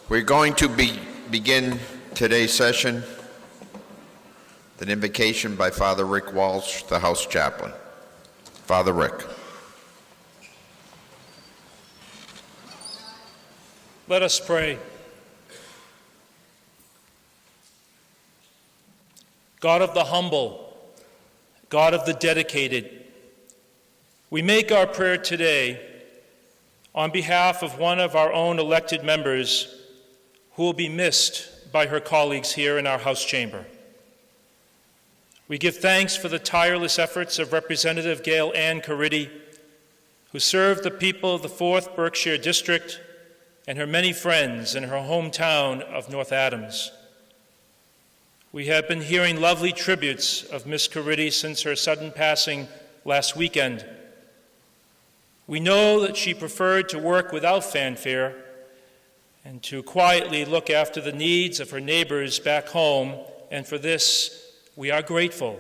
We're going to begin today's session with an invocation by Father Rick Walsh, the House Chaplain. Father Rick. Let us pray. God of the humble, God of the dedicated, we make our prayer today on behalf of one of our own elected members who will be missed by her colleagues here in our House chamber. We give thanks for the tireless efforts of Representative Gailanne Cariddi, who served the people of the 4th Berkshire District and her many friends in her hometown of North Adams. We have been hearing lovely tributes of Miss Cariddi since her sudden passing last weekend. We know that she preferred to work without fanfare and to quietly look after the needs of her neighbors back home, and for this, we are grateful.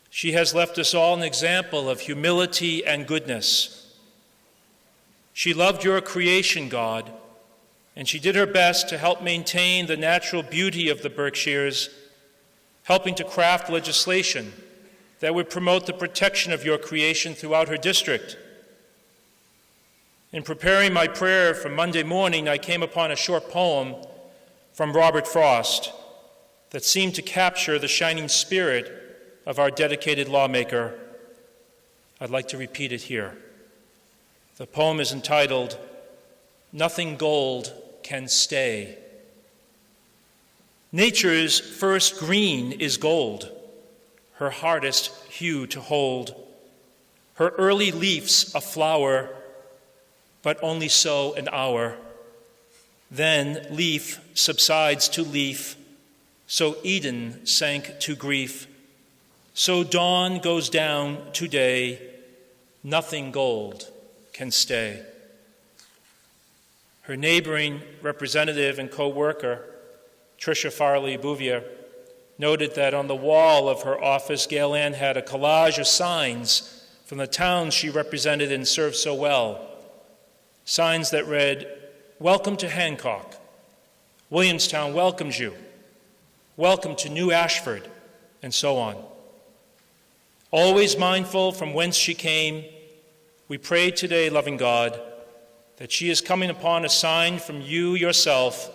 She has left us all an example of humility and goodness. She loved your creation, God, and she did her best to help maintain the natural beauty of the Berkshires, helping to craft legislation that would promote the protection of your creation throughout her district. In preparing my prayer for Monday morning, I came upon a short poem from Robert Frost that seemed to capture the shining spirit of our dedicated lawmaker. I'd like to repeat it here. The poem is entitled, "Nothing Gold Can Stay." Nature's first green is gold, her hardest hue to hold. Her early leaf's a flower, but only so an hour. Then leaf subsides to leaf, so Eden sank to grief. So dawn goes down to day, nothing gold can stay. Her neighboring representative and co-worker, Tricia Farley-Bouvier, noted that on the wall of her office, Gailanne had a collage of signs from the towns she represented and served so well. Signs that read, "Welcome to Hancock. Williamstown welcomes you. Welcome to New Ashford," and so on. Always mindful from whence she came, we pray today, loving God, that she is coming upon a sign from you yourself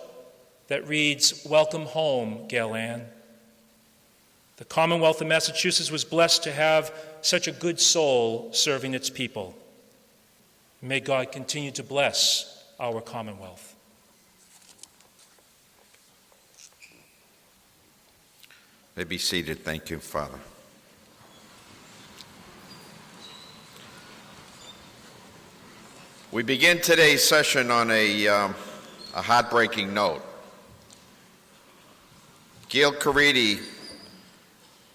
that reads, "Welcome home, Gailanne." The Commonwealth of Massachusetts was blessed to have such a good soul serving its people. May God continue to bless our Commonwealth. May be seated. Thank you, Father. We begin today's session on a heartbreaking note. Gailanne Cariddi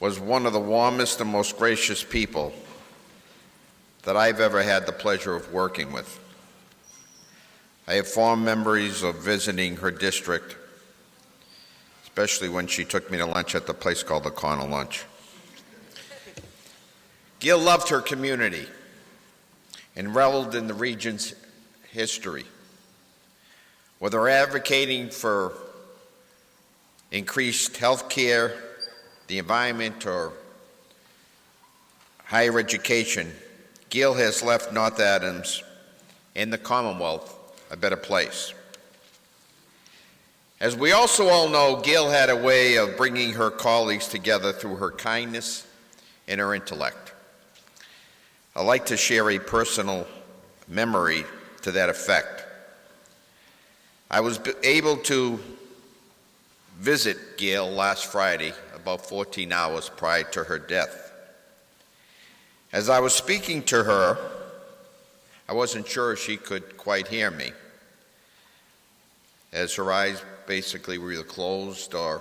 was one of the warmest and most gracious people that I've ever had the pleasure of working with. I have fond memories of visiting her district, especially when she took me to lunch at the place called the Corner Lunch. Gail loved her community and reveled in the region's history. Whether advocating for increased health care, the environment, or higher education, Gail has left North Adams and the Commonwealth a better place. As we also all know, Gail had a way of bringing her colleagues together through her kindness and her intellect. I'd like to share a personal memory to that effect. I was able to visit Gail last Friday, about 14 hours prior to her death. As I was speaking to her, I wasn't sure if she could quite hear me, as her eyes basically were either closed or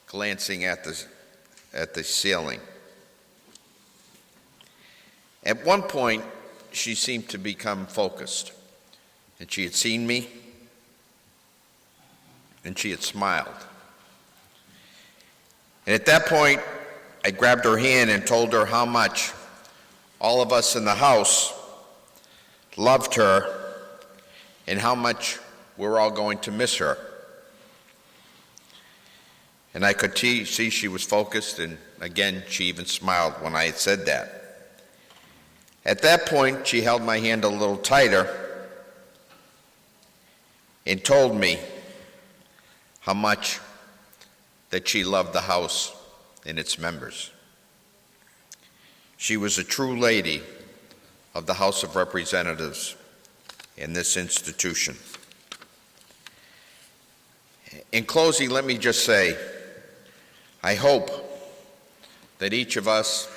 glancing at the ceiling. At one point, she seemed to become focused, and she had seen me, and she had smiled. And at that point, I grabbed her hand and told her how much all of us in the house loved her and how much we're all going to miss her. And I could see she was focused, and again, she even smiled when I had said that. At that point, she held my hand a little tighter and told me how much that she loved the House and its members. She was a true lady of the House of Representatives in this institution. In closing, let me just say, I hope that each of us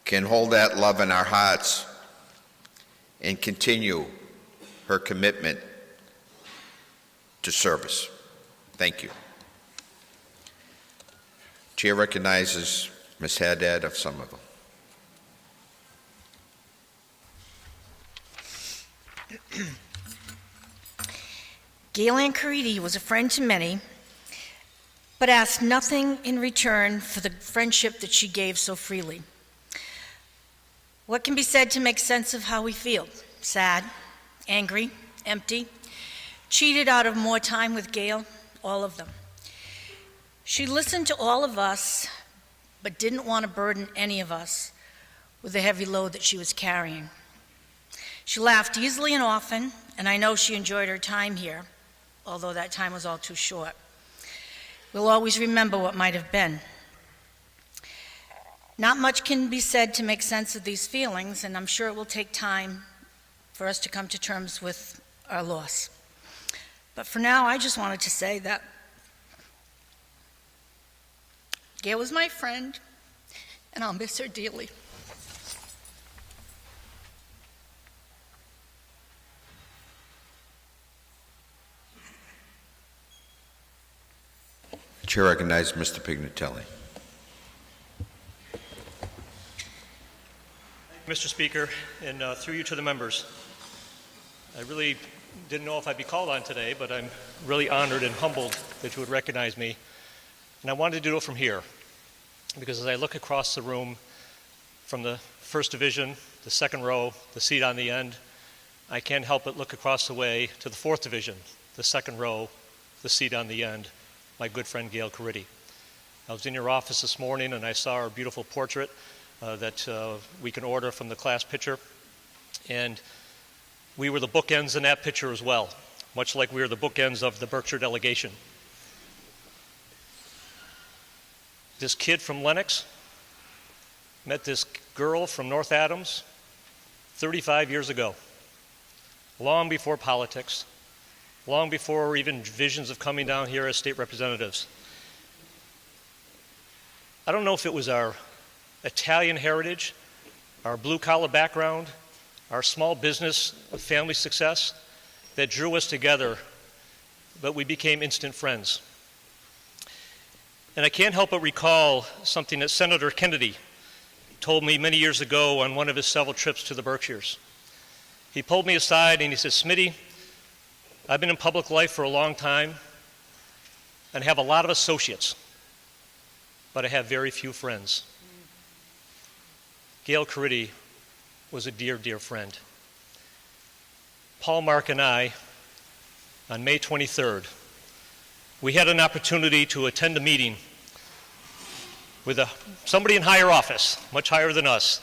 can hold that love in our hearts and continue her commitment to service. Thank you. Chair recognizes Ms. Haddad of Somerville. Gailanne Cariddi was a friend to many, but asked nothing in return for the friendship that she gave so freely. What can be said to make sense of how we feel? Sad, angry, empty, cheated out of more time with Gail, all of them. She listened to all of us, but didn't want to burden any of us with the heavy load that she was carrying. She laughed easily and often, and I know she enjoyed her time here, although that time was all too short. We'll always remember what might have been. Not much can be said to make sense of these feelings, and I'm sure it will take time for us to come to terms with our loss. But for now, I just wanted to say that Gail was my friend, and I'll miss her dearly. Chair recognizes Mr. Pignatelli. Mr. Speaker, and through you to the members, I really didn't know if I'd be called on today, but I'm really honored and humbled that you would recognize me. And I wanted to do it from here, because as I look across the room from the First Division, the second row, the seat on the end, I can't help but look across the way to the Fourth Division, the second row, the seat on the end, my good friend Gailanne Cariddi. I was in your office this morning and I saw our beautiful portrait that we can order from the class picture, and we were the bookends in that picture as well, much like we were the bookends of the Berkshire delegation. This kid from Lenox met this girl from North Adams 35 years ago, long before politics, long before even visions of coming down here as state representatives. I don't know if it was our Italian heritage, our blue-collar background, our small business family success that drew us together, but we became instant friends. And I can't help but recall something that Senator Kennedy told me many years ago on one of his several trips to the Berkshires. He pulled me aside and he said, "Smitty, I've been in public life for a long time and have a lot of associates, but I have very few friends." Gailanne Cariddi was a dear, dear friend. Paul, Mark, and I, on May 23rd, we had an opportunity to attend a meeting with somebody in higher office, much higher than us.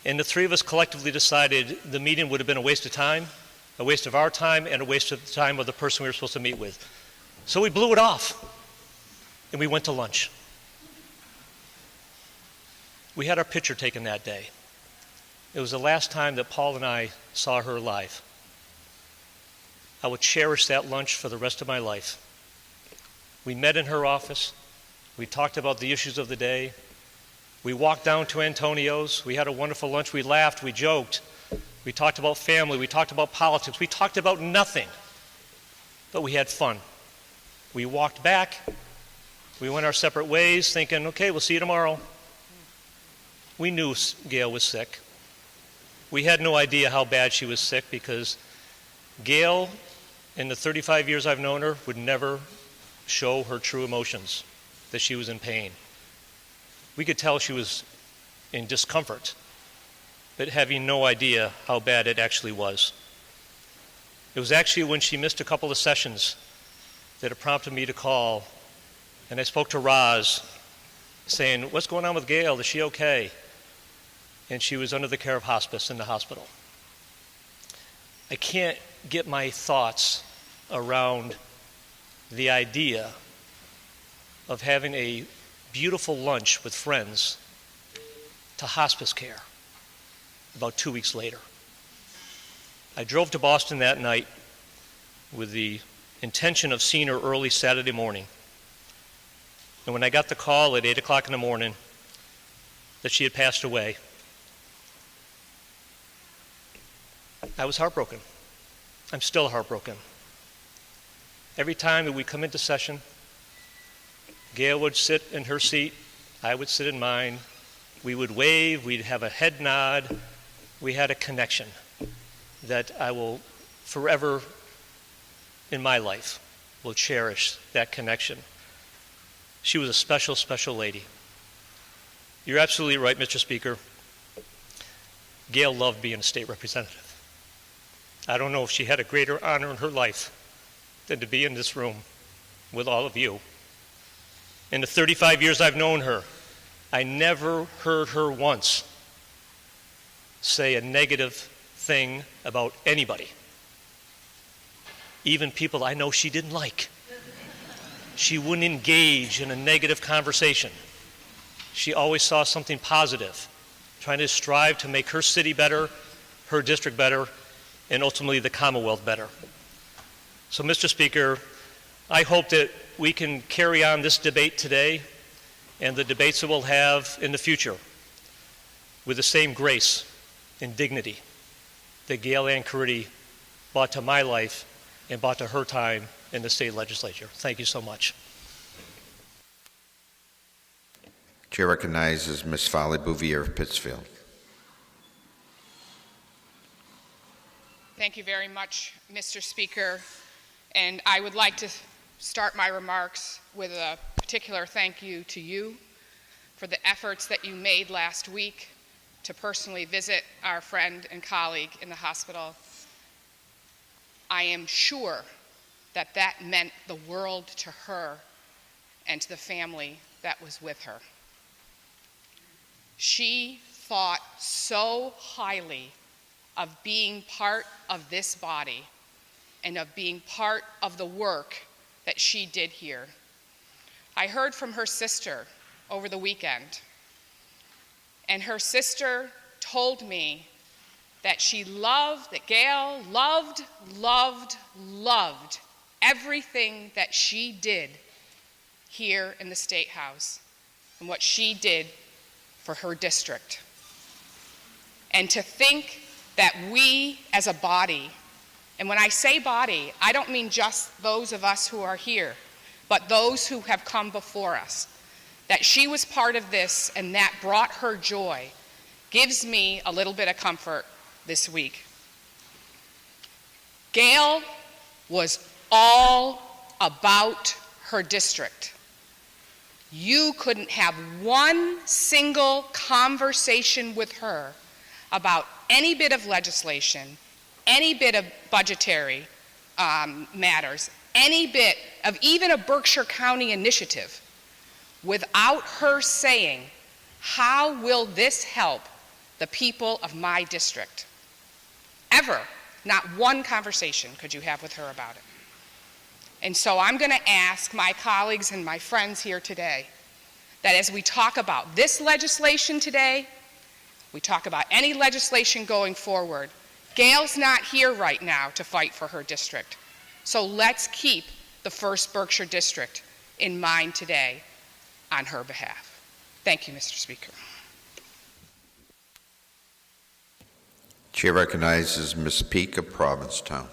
And the three of us collectively decided the meeting would have been a waste of time, a waste of our time, and a waste of the time of the person we were supposed to meet with. So we blew it off, and we went to lunch. We had our picture taken that day. It was the last time that Paul and I saw her alive. I will cherish that lunch for the rest of my life. We met in her office. We talked about the issues of the day. We walked down to Antonio's. We had a wonderful lunch. We laughed. We joked. We talked about family. We talked about politics. We talked about nothing, but we had fun. We walked back. We went our separate ways thinking, okay, we'll see you tomorrow. We knew Gail was sick. We had no idea how bad she was sick because Gail, in the 35 years I've known her, would never show her true emotions, that she was in pain. We could tell she was in discomfort, but having no idea how bad it actually was. It was actually when she missed a couple of sessions that it prompted me to call, and I spoke to Roz, saying, "What's going on with Gail? Is she okay?" And she was under the care of hospice in the hospital. I can't get my thoughts around the idea of having a beautiful lunch with friends to hospice care about 2 weeks later. I drove to Boston that night with the intention of seeing her early Saturday morning. And when I got the call at 8 o'clock in the morning that she had passed away, I was heartbroken. I'm still heartbroken. Every time that we come into session, Gail would sit in her seat, I would sit in mine. We would wave, we'd have a head nod. We had a connection that I will forever in my life will cherish that connection. She was a special, special lady. You're absolutely right, Mr. Speaker. Gail loved being a state representative. I don't know if she had a greater honor in her life than to be in this room with all of you. In the 35 years I've known her, I never heard her once say a negative thing about anybody, even people I know she didn't like. She wouldn't engage in a negative conversation. She always saw something positive, trying to strive to make her city better, her district better, and ultimately the Commonwealth better. So, Mr. Speaker, I hope that we can carry on this debate today and the debates that we'll have in the future with the same grace and dignity that Gailanne Cariddi brought to my life and brought to her time in the state legislature. Thank you so much. Chair recognizes Ms. Farley-Bouvier of Pittsfield. Thank you very much, Mr. Speaker. And I would like to start my remarks with a particular thank you to you for the efforts that you made last week to personally visit our friend and colleague in the hospital. I am sure that that meant the world to her and to the family that was with her. She thought so highly of being part of this body and of being part of the work that she did here. I heard from her sister over the weekend, and her sister told me that that Gail loved everything that she did here in the State House and what she did for her district. And to think that we as a body, and when I say body, I don't mean just those of us who are here, but those who have come before us, that she was part of this and that brought her joy, gives me a little bit of comfort this week. Gail was all about her district. You couldn't have one single conversation with her about any bit of legislation, any bit of budgetary matters, any bit of even a Berkshire County initiative without her saying, how will this help the people of my district? Ever. Not one conversation could you have with her about it. And so I'm going to ask my colleagues and my friends here today that as we talk about this legislation today, we talk about any legislation going forward, Gail's not here right now to fight for her district. So let's keep the 1st Berkshire District in mind today on her behalf. Thank you, Mr. Speaker. Chair recognizes Ms. Peak of Provincetown.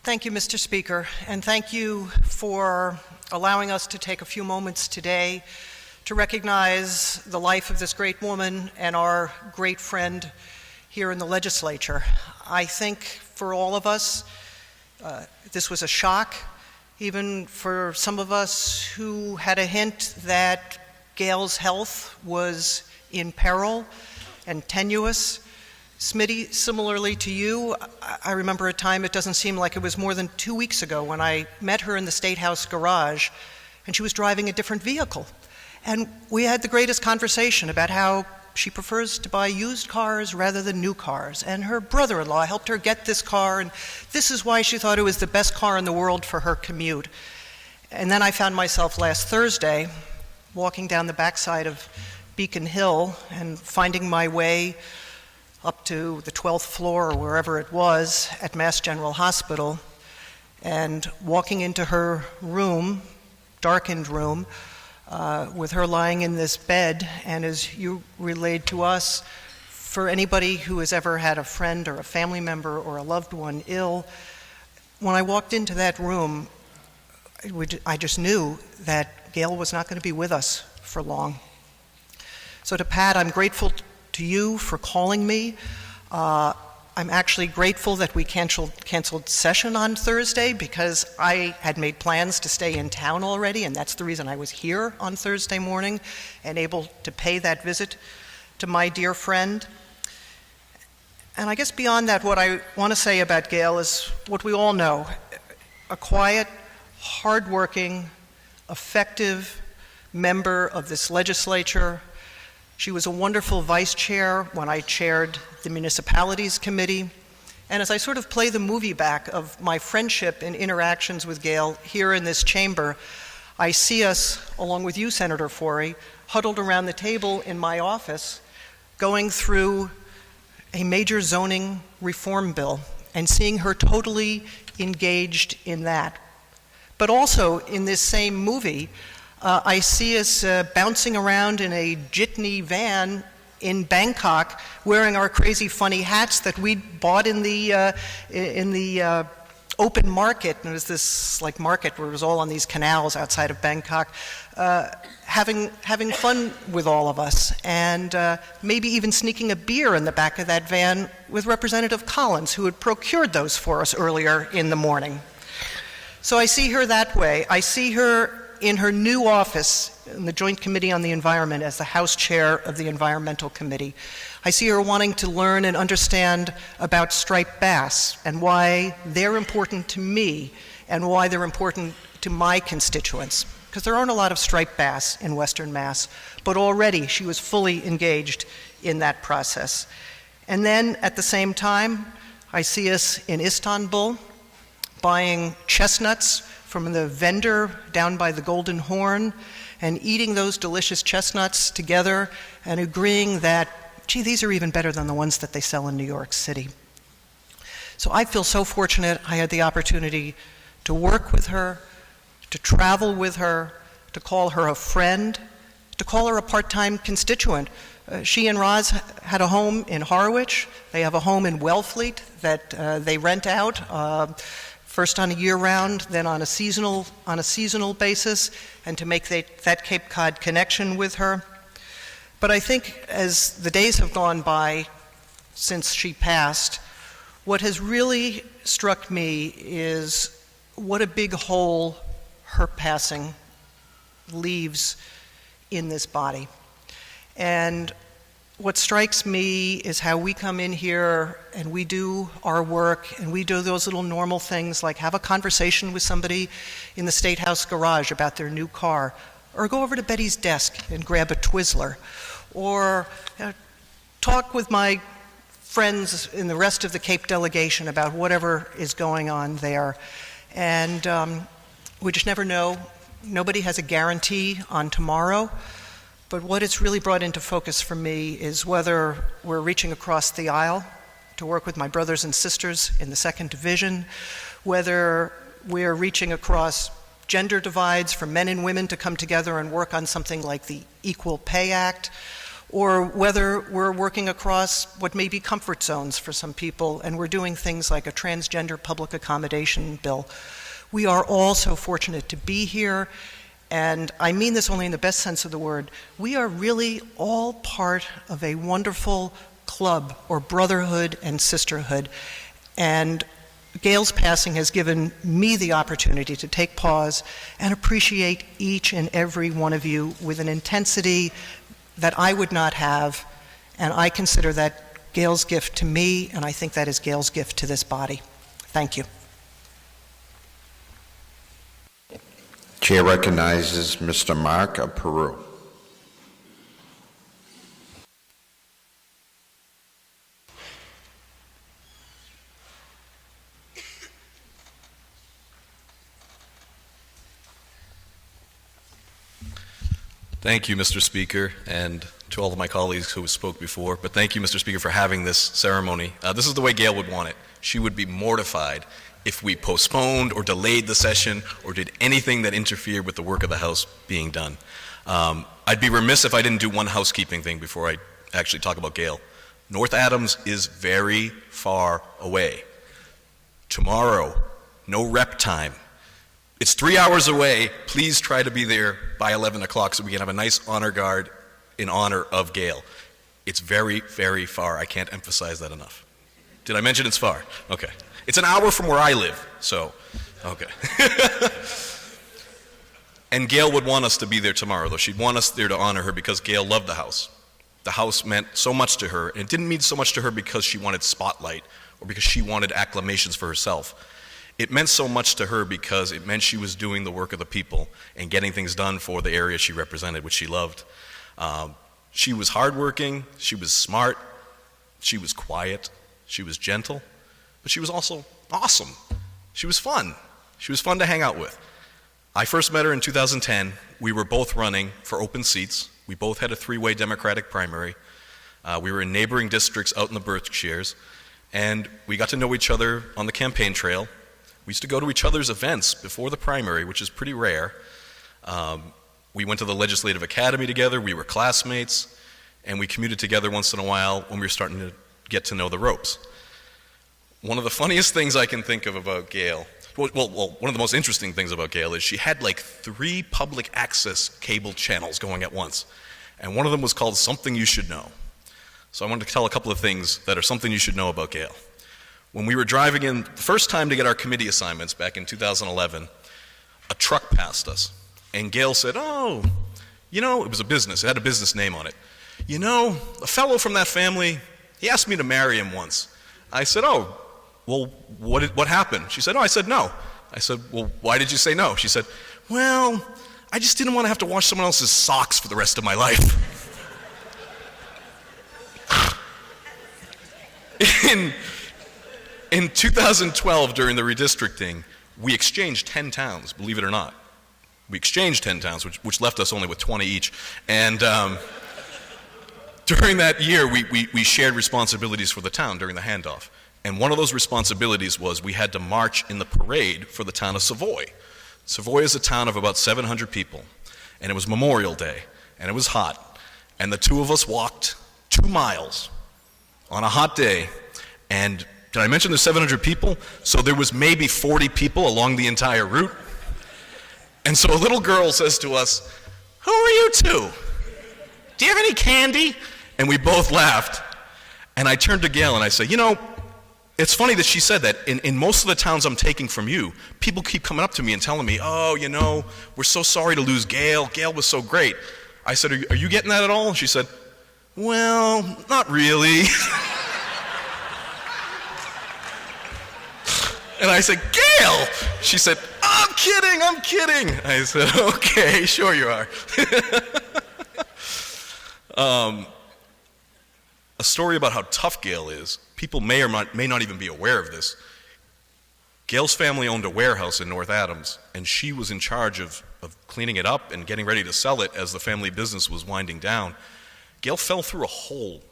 Thank you, Mr. Speaker, and thank you for allowing us to take a few moments today to recognize the life of this great woman and our great friend here in the legislature. I think for all of us, this was a shock, even for some of us who had a hint that Gail's health was in peril and tenuous. Smitty, similarly to you, I remember a time, it doesn't seem like it was more than 2 weeks ago, when I met her in the State House garage, and she was driving a different vehicle. And we had the greatest conversation about how she prefers to buy used cars rather than new cars. And her brother-in-law helped her get this car, and this is why she thought it was the best car in the world for her commute. And then I found myself last Thursday walking down the backside of Beacon Hill and finding my way up to the 12th floor or wherever it was at Mass General Hospital, and walking into her room, darkened room, with her lying in this bed. And as you relayed to us, for anybody who has ever had a friend or a family member or a loved one ill, when I walked into that room, I just knew that Gail was not going to be with us for long. So to Pat, I'm grateful to you for calling me. I'm actually grateful that we canceled session on Thursday, because I had made plans to stay in town already, and that's the reason I was here on Thursday morning and able to pay that visit to my dear friend. And I guess beyond that, what I want to say about Gail is what we all know: a quiet, hardworking, effective member of this legislature. She was a wonderful vice chair when I chaired the Municipalities Committee. And as I sort of play the movie back of my friendship and interactions with Gail here in this chamber, I see us, along with you, Senator Forey, huddled around the table in my office, going through a major zoning reform bill and seeing her totally engaged in that. But also in this same movie, I see us bouncing around in a jitney van in Bangkok, wearing our crazy funny hats that we bought in the open market. And it was this like market where it was all on these canals outside of Bangkok, having fun with all of us, and maybe even sneaking a beer in the back of that van with Representative Collins, who had procured those for us earlier in the morning. So I see her that way. I see her in her new office in the Joint Committee on the Environment as the House Chair of the Environmental Committee. I see her wanting to learn and understand about striped bass and why they're important to me and why they're important to my constituents. Because there aren't a lot of striped bass in Western Mass, but already she was fully engaged in that process. And then at the same time, I see us in Istanbul buying chestnuts from the vendor down by the Golden Horn and eating those delicious chestnuts together and agreeing that, gee, these are even better than the ones that they sell in New York City. So I feel so fortunate I had the opportunity to work with her, to travel with her, to call her a friend, to call her a part-time constituent. She and Roz had a home in Harwich. They have a home in Wellfleet that they rent out, first on a year-round, then on a seasonal basis, and to make that Cape Cod connection with her. But I think as the days have gone by since she passed, what has really struck me is what a big hole her passing leaves in this body. And what strikes me is how we come in here and we do our work and we do those little normal things like have a conversation with somebody in the State House garage about their new car, or go over to Betty's desk and grab a Twizzler, or talk with my friends in the rest of the Cape delegation about whatever is going on there. And we just never know. Nobody has a guarantee on tomorrow. But what it's really brought into focus for me is whether we're reaching across the aisle to work with my brothers and sisters in the 2nd Division, whether we're reaching across gender divides for men and women to come together and work on something like the Equal Pay Act, or whether we're working across what may be comfort zones for some people and we're doing things like a transgender public accommodation bill. We are all so fortunate to be here. And I mean this only in the best sense of the word. We are really all part of a wonderful club or brotherhood and sisterhood. And Gail's passing has given me the opportunity to take pause and appreciate each and every one of you with an intensity that I would not have, and I consider that Gail's gift to me, and I think that is Gail's gift to this body. Thank you. Chair recognizes Mr. Mark of Peru. Thank you, Mr. Speaker, and to all of my colleagues who spoke before, but thank you, Mr. Speaker, for having this ceremony. This is the way Gail would want it. She would be mortified if we postponed or delayed the session or did anything that interfered with the work of the House being done. I'd be remiss if I didn't do one housekeeping thing before I actually talk about Gail. North Adams is very far away. Tomorrow, no rep time. It's 3 hours away. Please try to be there by 11 o'clock so we can have a nice honor guard in honor of Gail. It's very, very far. I can't emphasize that enough. Did I mention it's far? Okay. It's an hour from where I live, so, okay. And Gail would want us to be there tomorrow, though. She'd want us there to honor her because Gail loved the House. The House meant so much to her, and it didn't mean so much to her because she wanted spotlight or because she wanted acclamations for herself. It meant so much to her because it meant she was doing the work of the people and getting things done for the area she represented, which she loved. She was hardworking, she was smart, she was quiet, she was gentle, but she was also awesome. She was fun. She was fun to hang out with. I first met her in 2010. We were both running for open seats. We both had a three-way Democratic primary. We were in neighboring districts out in the Berkshires, and we got to know each other on the campaign trail. We used to go to each other's events before the primary, which is pretty rare. We went to the Legislative Academy together, we were classmates, and we commuted together once in a while when we were starting to get to know the ropes. One of the funniest things I can think of about Gail, one of the most interesting things about Gail is she had like 3 public access cable channels going at once, and one of them was called Something You Should Know. So I wanted to tell a couple of things that are something you should know about Gail. When we were driving in the first time to get our committee assignments back in 2011, a truck passed us. And Gail said, "Oh, you know," it was a business, it had a business name on it. "You know, a fellow from that family, he asked me to marry him once." I said, "Oh, well, what happened?" She said, "Oh," I said, "No." I said, "Well, why did you say no?" She said, "Well, I just didn't want to have to wash someone else's socks for the rest of my life." In 2012, during the redistricting, we exchanged 10 towns, believe it or not. We exchanged 10 towns, which left us only with 20 each. And during that year, we shared responsibilities for the town during the handoff. And one of those responsibilities was we had to march in the parade for the town of Savoy. Savoy is a town of about 700 people, and it was Memorial Day, and it was hot. And the two of us walked 2 miles on a hot day, and did I mention there's 700 people? So there was maybe 40 people along the entire route. And so a little girl says to us, "Who are you two? Do you have any candy?" And we both laughed. And I turned to Gail and I said, "You know, it's funny that she said that. In most of the towns I'm taking from you, people keep coming up to me and telling me, 'Oh, you know, we're so sorry to lose Gail. Gail was so great.'" I said, "Are you getting that at all?" And she said, "Well, not really." And I said, "Gail!" She said, I'm kidding. I said, "Okay, sure you are." A story about how tough Gail is. People may or may not even be aware of this. Gail's family owned a warehouse in North Adams, and she was in charge of cleaning it up and getting ready to sell it as the family business was winding down. Gail fell through a hole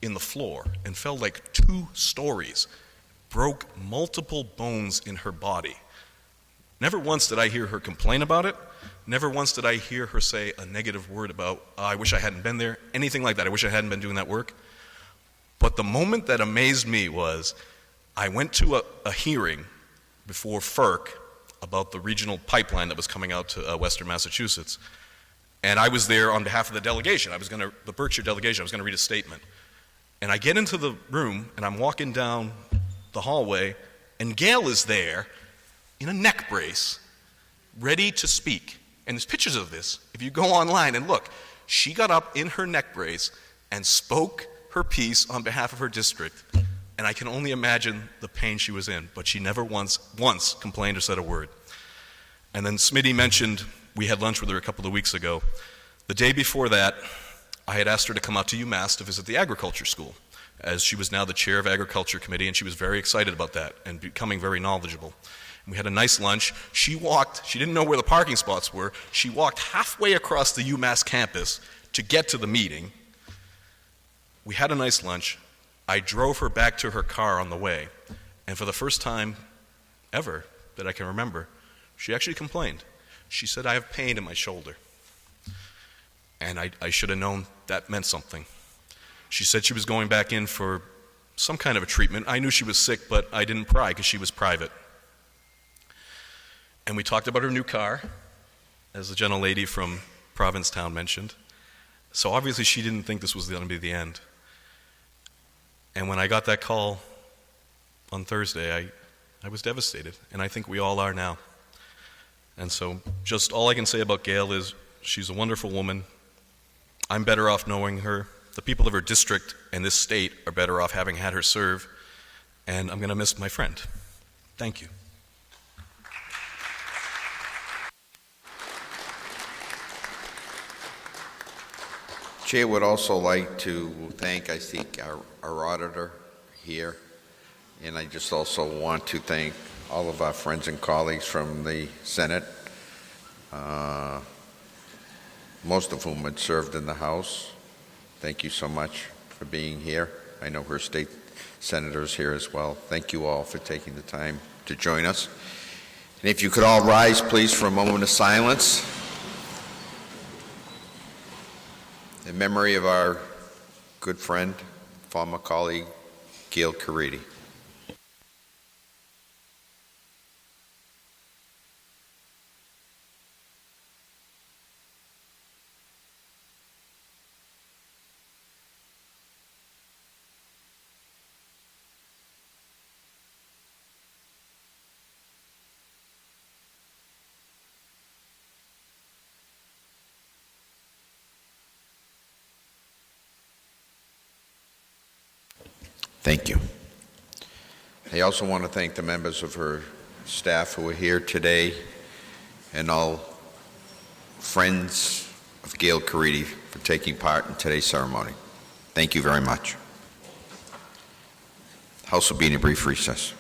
in the floor and fell like 2 stories. Broke multiple bones in her body. Never once did I hear her complain about it. Never once did I hear her say a negative word about, "I wish I hadn't been there," anything like that. I wish I hadn't been doing that work. But the moment that amazed me was I went to a hearing before FERC about the regional pipeline that was coming out to western Massachusetts. And I was there on behalf of the delegation. The Berkshire delegation, I was going to read a statement. And I get into the room, and I'm walking down the hallway, And Gail is there in a neck brace, ready to speak. And there's pictures of this. If you go online and look, she got up in her neck brace and spoke her piece on behalf of her district. And I can only imagine the pain she was in, but she never once complained or said a word. And then Smitty mentioned we had lunch with her a couple of weeks ago. The day before that, I had asked her to come out to UMass to visit the agriculture school, as she was now the chair of agriculture committee, and she was very excited about that and becoming very knowledgeable. And we had a nice lunch. She didn't know where the parking spots were. She walked halfway across the UMass campus to get to the meeting. We had a nice lunch. I drove her back to her car on the way, and for the first time ever that I can remember, she actually complained. She said, "I have pain in my shoulder." And I should have known that meant something. She said she was going back in for some kind of a treatment. I knew she was sick, but I didn't pry because she was private. And we talked about her new car, as the gentlelady from Provincetown mentioned. So obviously she didn't think this was going to be the end. And when I got that call on Thursday, I was devastated, and I think we all are now. And so just all I can say about Gail is she's a wonderful woman. I'm better off knowing her. The people of her district and this state are better off having had her serve, and I'm going to miss my friend. Thank you. Chair would also like to thank, I think, our auditor here, and I just also want to thank all of our friends and colleagues from the Senate, most of whom had served in the House. Thank you so much for being here. I know her state senators here as well. Thank you all for taking the time to join us. And if you could all rise, please, for a moment of silence in memory of our good friend, former colleague, Gailanne Cariddi. Thank you. I also want to thank the members of her staff who are here today and all friends of Gailanne Cariddi for taking part in today's ceremony. Thank you very much. House will be in a brief recess.